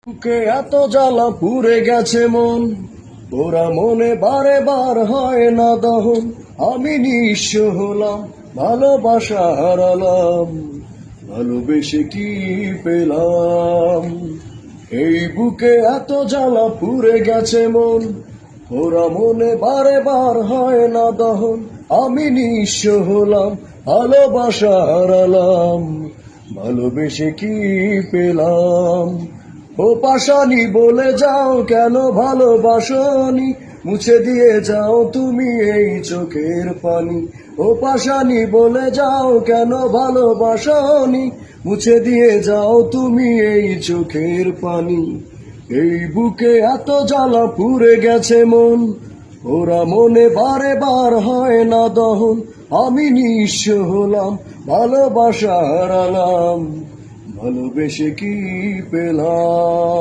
বুকে এত জ্বালা পুড়ে গেছে মন, ওরা মনে বারে বার হয় না দহন। আমি নিঃস্ব হলাম, ভালোবাসা হারালাম, ভালোবেসে কি পেলাম? এই বুকে এত জ্বালা পুড়ে গেছে মন, ওরা মনে বারে বার হয় না দহন। আমি নিঃস্ব হলাম, ভালোবাসা হারালাম, ভালোবেসে কি পেলাম? ও পাশানি বলে যাও কেন ভালোবাসনি, মুছে দিয়ে যাও তুমি এই চোখের পানি। ও পাশানি বলে যাও কেন ভালোবাসনি, মুছে দিয়ে যাও তুমি এই চোখের পানি। এই বুকে এত জ্বালা পুড়ে গেছে মন, ওরা মনে বারে বার হয় না দহন। আমি নিঃস্ব হলাম, ভালোবাসা হারালাম, ভালোবেসে কি পেলাম?